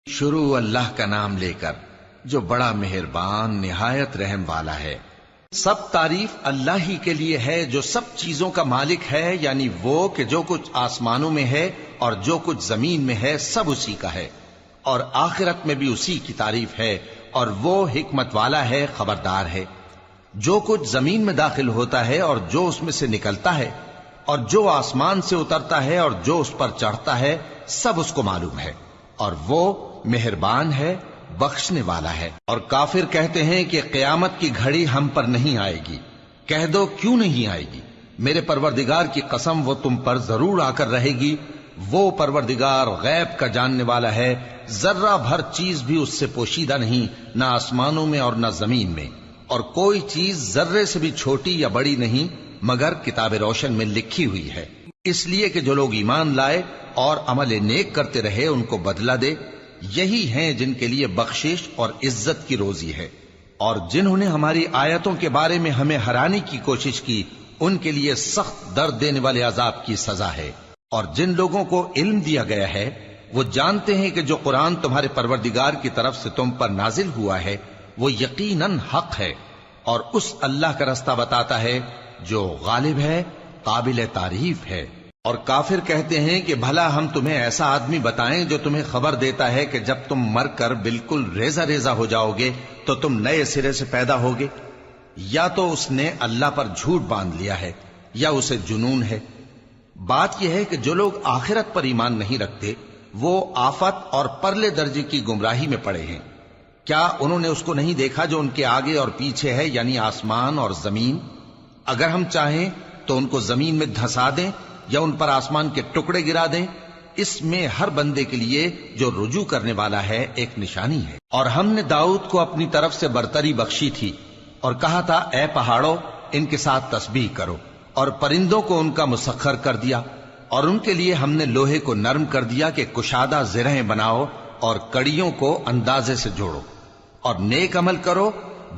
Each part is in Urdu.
شروع اللہ کا نام لے کر جو بڑا مہربان نہایت رحم والا ہے۔ سب تعریف اللہ ہی کے لیے ہے جو سب چیزوں کا مالک ہے، یعنی وہ کہ جو کچھ آسمانوں میں ہے اور جو کچھ زمین میں ہے سب اسی کا ہے، اور آخرت میں بھی اسی کی تعریف ہے، اور وہ حکمت والا ہے، خبردار ہے۔ جو کچھ زمین میں داخل ہوتا ہے اور جو اس میں سے نکلتا ہے اور جو آسمان سے اترتا ہے اور جو اس پر چڑھتا ہے سب اس کو معلوم ہے، اور وہ مہربان ہے، بخشنے والا ہے۔ اور کافر کہتے ہیں کہ قیامت کی گھڑی ہم پر نہیں آئے گی۔ کہہ دو کیوں نہیں آئے گی؟ میرے پروردگار کی قسم وہ تم پر ضرور آ کر رہے گی۔ وہ پروردگار غیب کا جاننے والا ہے، ذرہ بھر چیز بھی اس سے پوشیدہ نہیں، نہ آسمانوں میں اور نہ زمین میں، اور کوئی چیز ذرے سے بھی چھوٹی یا بڑی نہیں مگر کتاب روشن میں لکھی ہوئی ہے، اس لیے کہ جو لوگ ایمان لائے اور عمل نیک کرتے رہے ان کو بدلہ دے۔ یہی ہیں جن کے لیے بخشش اور عزت کی روزی ہے، اور جنہوں نے ہماری آیتوں کے بارے میں ہمیں ہرانے کی کوشش کی ان کے لیے سخت درد دینے والے عذاب کی سزا ہے۔ اور جن لوگوں کو علم دیا گیا ہے وہ جانتے ہیں کہ جو قرآن تمہارے پروردگار کی طرف سے تم پر نازل ہوا ہے وہ یقیناً حق ہے، اور اس اللہ کا رستہ بتاتا ہے جو غالب ہے، قابل تعریف ہے۔ اور کافر کہتے ہیں کہ بھلا ہم تمہیں ایسا آدمی بتائیں جو تمہیں خبر دیتا ہے کہ جب تم مر کر بالکل ریزہ ریزہ ہو جاؤ گے تو تم نئے سرے سے پیدا ہوگے؟ یا تو اس نے اللہ پر جھوٹ باندھ لیا ہے یا اسے جنون ہے۔ بات یہ ہے کہ جو لوگ آخرت پر ایمان نہیں رکھتے وہ آفت اور پرلے درجے کی گمراہی میں پڑے ہیں۔ کیا انہوں نے اس کو نہیں دیکھا جو ان کے آگے اور پیچھے ہے، یعنی آسمان اور زمین؟ اگر ہم چاہیں تو ان کو زمین میں دھسا دیں یا ان پر آسمان کے ٹکڑے گرا دیں، اس میں ہر بندے کے لیے جو رجوع کرنے والا ہے ایک نشانی ہے۔ اور ہم نے داؤد کو اپنی طرف سے برتری بخشی تھی اور کہا تھا اے پہاڑوں ان کے ساتھ تسبیح کرو، اور پرندوں کو ان کا مسخر کر دیا، اور ان کے لیے ہم نے لوہے کو نرم کر دیا کہ کشادہ زرہیں بناؤ اور کڑیوں کو اندازے سے جوڑو، اور نیک عمل کرو،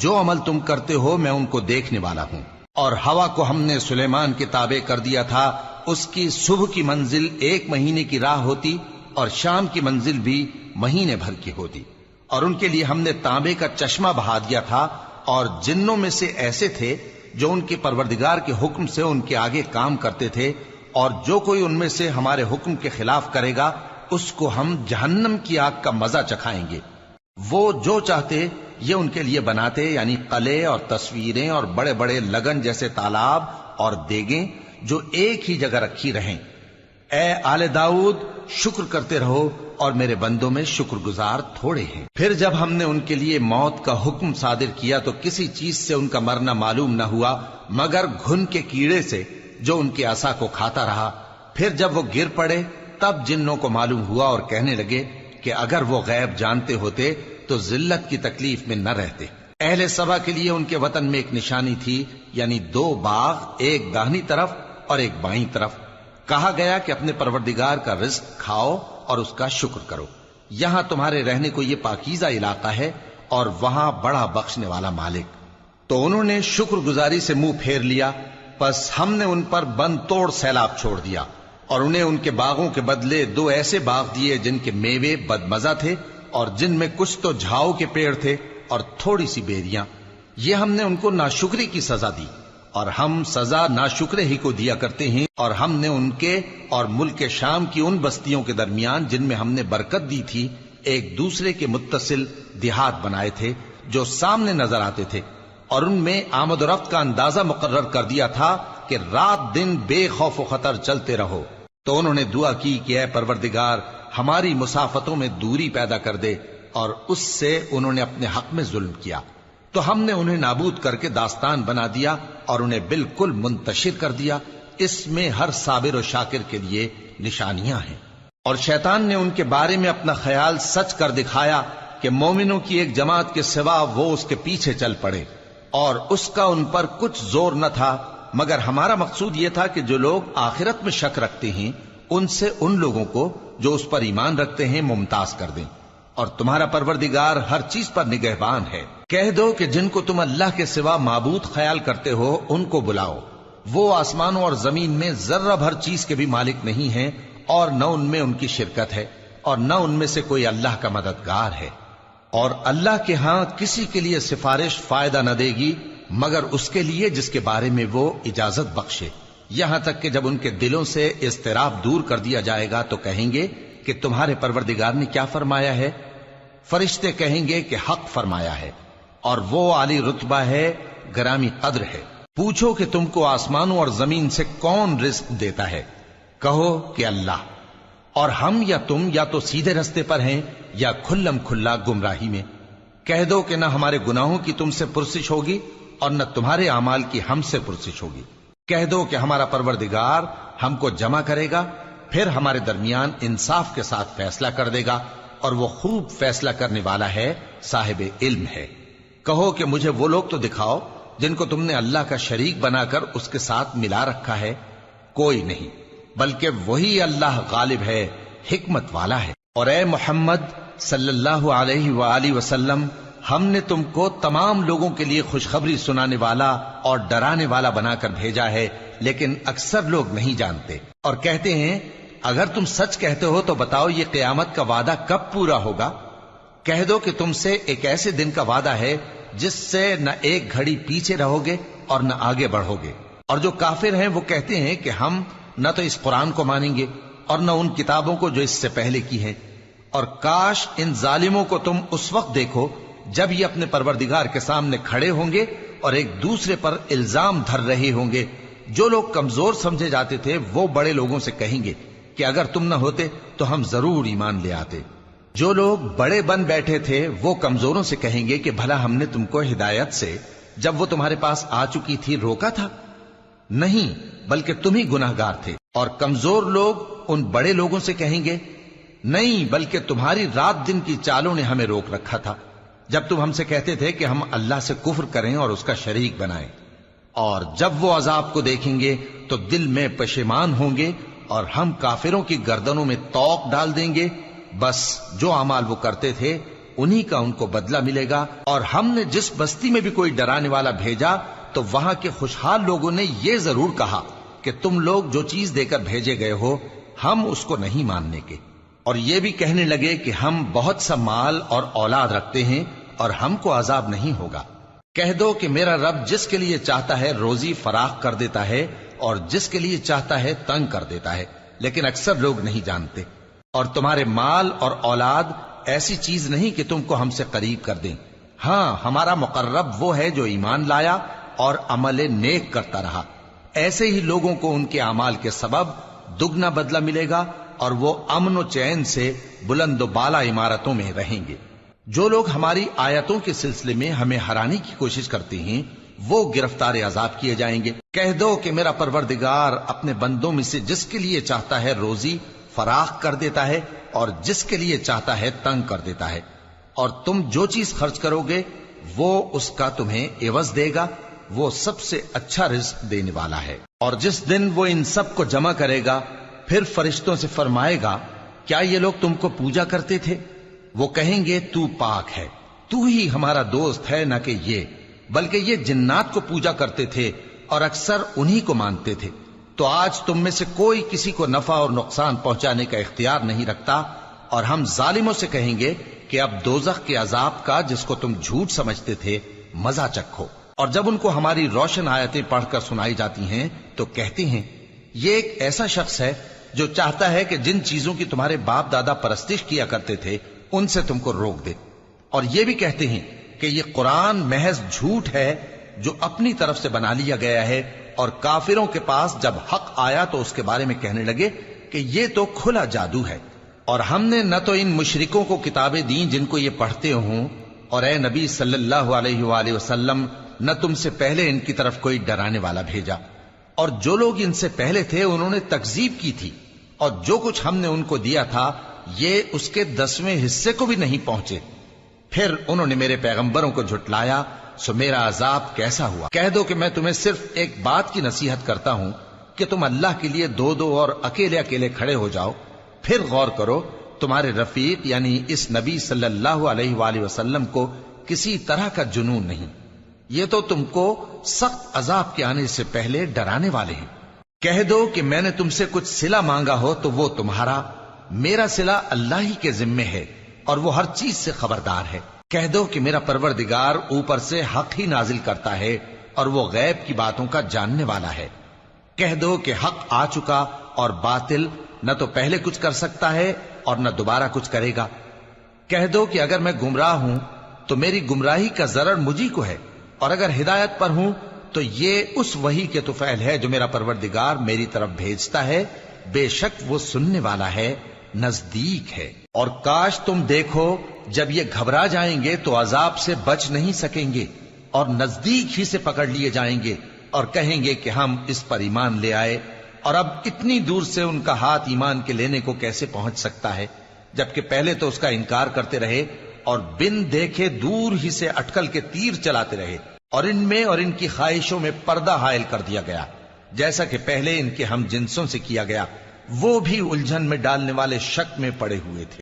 جو عمل تم کرتے ہو میں ان کو دیکھنے والا ہوں۔ اور ہوا کو ہم نے سلیمان کے تابع کر دیا تھا، اس کی صبح کی منزل 1 مہینے کی راہ ہوتی اور شام کی منزل بھی مہینے بھر کی ہوتی۔ اور ان کے لیے ہم نے تانبے کا چشمہ بہا دیا تھا، اور جنوں میں سے ایسے تھے جو ان کے پروردگار کے حکم سے ان کے آگے کام کرتے تھے، اور جو کوئی ان میں سے ہمارے حکم کے خلاف کرے گا اس کو ہم جہنم کی آگ کا مزہ چکھائیں گے۔ وہ جو چاہتے یہ ان کے لیے بناتے، یعنی قلعے اور تصویریں اور بڑے بڑے لگن جیسے تالاب اور دیگیں جو ایک ہی جگہ رکھی رہیں۔ اے آل داؤد شکر کرتے رہو، اور میرے بندوں میں شکر گزار تھوڑے ہیں۔ پھر جب ہم نے ان کے لیے موت کا حکم صادر کیا تو کسی چیز سے ان کا مرنا معلوم نہ ہوا مگر گھن کے کیڑے سے جو ان کے عصا کو کھاتا رہا۔ پھر جب وہ گر پڑے تب جنوں کو معلوم ہوا اور کہنے لگے کہ اگر وہ غیب جانتے ہوتے تو ذلت کی تکلیف میں نہ رہتے۔ اہل سبا کے لیے ان کے وطن میں ایک نشانی تھی، یعنی 2 باغ، ایک داہنی طرف اور ایک بائیں طرف۔ کہا گیا کہ اپنے پروردگار کا رزق کھاؤ اور اس کا شکر کرو، یہاں تمہارے رہنے کو یہ پاکیزہ علاقہ ہے اور وہاں بڑا بخشنے والا مالک۔ تو انہوں نے شکر گزاری سے منہ پھیر لیا، پس ہم نے ان پر بند توڑ سیلاب چھوڑ دیا، اور انہیں ان کے باغوں کے بدلے 2 ایسے باغ دیے جن کے میوے بدمزہ تھے اور جن میں کچھ تو جھاؤ کے پیڑ تھے اور تھوڑی سی بیریاں۔ یہ ہم نے ان کو ناشکری کی سزا دی، اور ہم سزا ناشکرے ہی کو دیا کرتے ہیں۔ اور ہم نے ان کے اور ملک شام کی ان بستیوں کے درمیان جن میں ہم نے برکت دی تھی ایک دوسرے کے متصل دیہات بنائے تھے جو سامنے نظر آتے تھے، اور ان میں آمد و رفت کا اندازہ مقرر کر دیا تھا کہ رات دن بے خوف و خطر چلتے رہو۔ تو انہوں نے دعا کی کہ اے پروردگار ہماری مسافتوں میں دوری پیدا کر دے، اور اس سے انہوں نے اپنے حق میں ظلم کیا، تو ہم نے انہیں نابود کر کے داستان بنا دیا اور انہیں بالکل منتشر کر دیا۔ اس میں ہر صابر و شاکر کے لیے نشانیاں ہیں۔ اور شیطان نے ان کے بارے میں اپنا خیال سچ کر دکھایا کہ مومنوں کی ایک جماعت کے سوا وہ اس کے پیچھے چل پڑے، اور اس کا ان پر کچھ زور نہ تھا، مگر ہمارا مقصود یہ تھا کہ جو لوگ آخرت میں شک رکھتے ہیں ان سے ان لوگوں کو جو اس پر ایمان رکھتے ہیں ممتاز کر دیں، اور تمہارا پروردگار ہر چیز پر نگہبان ہے۔ کہہ دو کہ جن کو تم اللہ کے سوا معبود خیال کرتے ہو ان کو بلاؤ، وہ آسمانوں اور زمین میں ذرہ بھر چیز کے بھی مالک نہیں ہیں اور نہ ان میں ان کی شرکت ہے، اور نہ ان میں سے کوئی اللہ کا مددگار ہے، اور اللہ کے ہاں کسی کے لیے سفارش فائدہ نہ دے گی مگر اس کے لیے جس کے بارے میں وہ اجازت بخشے، یہاں تک کہ جب ان کے دلوں سے اضطراب دور کر دیا جائے گا تو کہیں گے کہ تمہارے پروردگار نے کیا فرمایا ہے؟ فرشتے کہیں گے کہ حق فرمایا ہے، اور وہ عالی رتبہ ہے، گرامی قدر ہے۔ پوچھو کہ تم کو آسمانوں اور زمین سے کون رزق دیتا ہے؟ کہو کہ اللہ، اور ہم یا تم یا تو سیدھے رستے پر ہیں یا کھلم کھلا گمراہی میں۔ کہہ دو کہ نہ ہمارے گناہوں کی تم سے پرسش ہوگی اور نہ تمہارے اعمال کی ہم سے پرسش ہوگی۔ کہہ دو کہ ہمارا پروردگار ہم کو جمع کرے گا، پھر ہمارے درمیان انصاف کے ساتھ فیصلہ کر دے گا، اور وہ خوب فیصلہ کرنے والا ہے، صاحب علم ہے۔ کہو کہ مجھے وہ لوگ تو دکھاؤ جن کو تم نے اللہ کا شریک بنا کر اس کے ساتھ ملا رکھا ہے۔ کوئی نہیں، بلکہ وہی اللہ غالب ہے، حکمت والا ہے۔ اور اے محمد صلی اللہ علیہ وآلہ وسلم، ہم نے تم کو تمام لوگوں کے لیے خوشخبری سنانے والا اور ڈرانے والا بنا کر بھیجا ہے، لیکن اکثر لوگ نہیں جانتے اور کہتے ہیں اگر تم سچ کہتے ہو تو بتاؤ یہ قیامت کا وعدہ کب پورا ہوگا؟ کہہ دو کہ تم سے ایک ایسے دن کا وعدہ ہے جس سے نہ ایک گھڑی پیچھے رہو گے اور نہ آگے بڑھو گے۔ اور جو کافر ہیں وہ کہتے ہیں کہ ہم نہ تو اس قرآن کو مانیں گے اور نہ ان کتابوں کو جو اس سے پہلے کی ہیں، اور کاش ان ظالموں کو تم اس وقت دیکھو جب یہ اپنے پروردگار کے سامنے کھڑے ہوں گے اور ایک دوسرے پر الزام دھر رہے ہوں گے۔ جو لوگ کمزور سمجھے جاتے تھے وہ بڑے لوگوں سے کہیں گے کہ اگر تم نہ ہوتے تو ہم ضرور ایمان لے آتے۔ جو لوگ بڑے بن بیٹھے تھے وہ کمزوروں سے کہیں گے کہ بھلا ہم نے تم کو ہدایت سے جب وہ تمہارے پاس آ چکی تھی روکا تھا؟ نہیں، بلکہ تم ہی گناہگار تھے۔ اور کمزور لوگ ان بڑے لوگوں سے کہیں گے نہیں، بلکہ تمہاری رات دن کی چالوں نے ہمیں روک رکھا تھا جب تم ہم سے کہتے تھے کہ ہم اللہ سے کفر کریں اور اس کا شریک بنائیں۔ اور جب وہ عذاب کو دیکھیں گے تو دل میں پشیمان ہوں گے اور ہم کافروں کی گردنوں میں توق ڈال دیں گے، بس جو اعمال وہ کرتے تھے انہی کا ان کو بدلہ ملے گا۔ اور ہم نے جس بستی میں بھی کوئی ڈرانے والا بھیجا تو وہاں کے خوشحال لوگوں نے یہ ضرور کہا کہ تم لوگ جو چیز دے کر بھیجے گئے ہو ہم اس کو نہیں ماننے کے، اور یہ بھی کہنے لگے کہ ہم بہت سا مال اور اولاد رکھتے ہیں اور ہم کو عذاب نہیں ہوگا۔ کہہ دو کہ میرا رب جس کے لیے چاہتا ہے روزی فراخ کر دیتا ہے اور جس کے لیے چاہتا ہے تنگ کر دیتا ہے، لیکن اکثر لوگ نہیں جانتے۔ اور تمہارے مال اور اولاد ایسی چیز نہیں کہ تم کو ہم سے قریب کر دیں، ہاں ہمارا مقرب وہ ہے جو ایمان لایا اور عمل نیک کرتا رہا۔ ایسے ہی لوگوں کو ان کے اعمال کے سبب دگنا بدلہ ملے گا اور وہ امن و چین سے بلند و بالا عمارتوں میں رہیں گے۔ جو لوگ ہماری آیتوں کے سلسلے میں ہمیں ہرانے کی کوشش کرتے ہیں وہ گرفتار عذاب کیے جائیں گے۔ کہہ دو کہ میرا پروردگار اپنے بندوں میں سے جس کے لیے چاہتا ہے روزی فراخ کر دیتا ہے اور جس کے لیے چاہتا ہے تنگ کر دیتا ہے، اور تم جو چیز خرچ کرو گے وہ اس کا تمہیں عوض دے گا، وہ سب سے اچھا رزق دینے والا ہے۔ اور جس دن وہ ان سب کو جمع کرے گا پھر فرشتوں سے فرمائے گا کیا یہ لوگ تم کو پوجا کرتے تھے؟ وہ کہیں گے تو پاک ہے، تو ہی ہمارا دوست ہے، نہ کہ یہ، بلکہ یہ جنات کو پوجا کرتے تھے اور اکثر انہی کو مانتے تھے۔ تو آج تم میں سے کوئی کسی کو نفع اور نقصان پہنچانے کا اختیار نہیں رکھتا، اور ہم ظالموں سے کہیں گے کہ اب دوزخ کے عذاب کا جس کو تم جھوٹ سمجھتے تھے مزہ چکھو۔ اور جب ان کو ہماری روشن آیتیں پڑھ کر سنائی جاتی ہیں تو کہتے ہیں یہ ایک ایسا شخص ہے جو چاہتا ہے کہ جن چیزوں کی تمہارے باپ دادا پرستش کیا کرتے تھے ان سے تم کو روک دے، اور یہ بھی کہتے ہیں کہ یہ قرآن محض جھوٹ ہے جو اپنی طرف سے بنا لیا گیا ہے، اور کافروں کے پاس جب حق آیا تو اس کے بارے میں کہنے لگے کہ یہ تو کھلا جادو ہے۔ اور ہم نے نہ تو ان مشرکوں کو کتابیں دیں جن کو یہ پڑھتے ہوں، اور اے نبی صلی اللہ علیہ وآلہ وسلم نہ تم سے پہلے ان کی طرف کوئی ڈرانے والا بھیجا، اور جو لوگ ان سے پہلے تھے انہوں نے تکذیب کی تھی، اور جو کچھ ہم نے ان کو دیا تھا یہ اس کے 10ویں حصے کو بھی نہیں پہنچے۔ پھر انہوں نے میرے پیغمبروں کو جھٹلایا، سو میرا عذاب کیسا ہوا۔ کہہ دو کہ میں تمہیں صرف ایک بات کی نصیحت کرتا ہوں کہ تم اللہ کے لیے دو دو اور اکیلے اکیلے کھڑے ہو جاؤ، پھر غور کرو تمہارے رفیق یعنی اس نبی صلی اللہ علیہ وآلہ وسلم کو کسی طرح کا جنون نہیں، یہ تو تم کو سخت عذاب کے آنے سے پہلے ڈرانے والے ہیں۔ کہہ دو کہ میں نے تم سے کچھ صلہ مانگا ہو تو وہ تمہارا، میرا صلہ اللہ ہی کے ذمے ہے اور وہ ہر چیز سے خبردار ہے۔ کہہ دو کہ میرا پروردگار اوپر سے حق ہی نازل کرتا ہے اور وہ غیب کی باتوں کا جاننے والا ہے۔ کہہ دو کہ حق آ چکا اور باطل نہ تو پہلے کچھ کر سکتا ہے اور نہ دوبارہ کچھ کرے گا۔ کہہ دو کہ اگر میں گمراہ ہوں تو میری گمراہی کا ضرر مجھی کو ہے، اور اگر ہدایت پر ہوں تو یہ اس وحی کے طفیل ہے جو میرا پروردگار میری طرف بھیجتا ہے، بے شک وہ سننے والا ہے، نزدیک ہے۔ اور کاش تم دیکھو جب یہ گھبرا جائیں گے تو عذاب سے بچ نہیں سکیں گے اور نزدیک ہی سے پکڑ لیے جائیں گے اور کہیں گے کہ ہم اس پر ایمان لے آئے، اور اب اتنی دور سے ان کا ہاتھ ایمان کے لینے کو کیسے پہنچ سکتا ہے، جبکہ پہلے تو اس کا انکار کرتے رہے اور بن دیکھے دور ہی سے اٹکل کے تیر چلاتے رہے، اور ان میں اور ان کی خواہشوں میں پردہ حائل کر دیا گیا، جیسا کہ پہلے ان کے ہم جنسوں سے کیا گیا، وہ بھی الجھن میں ڈالنے والے شک میں پڑے ہوئے تھے۔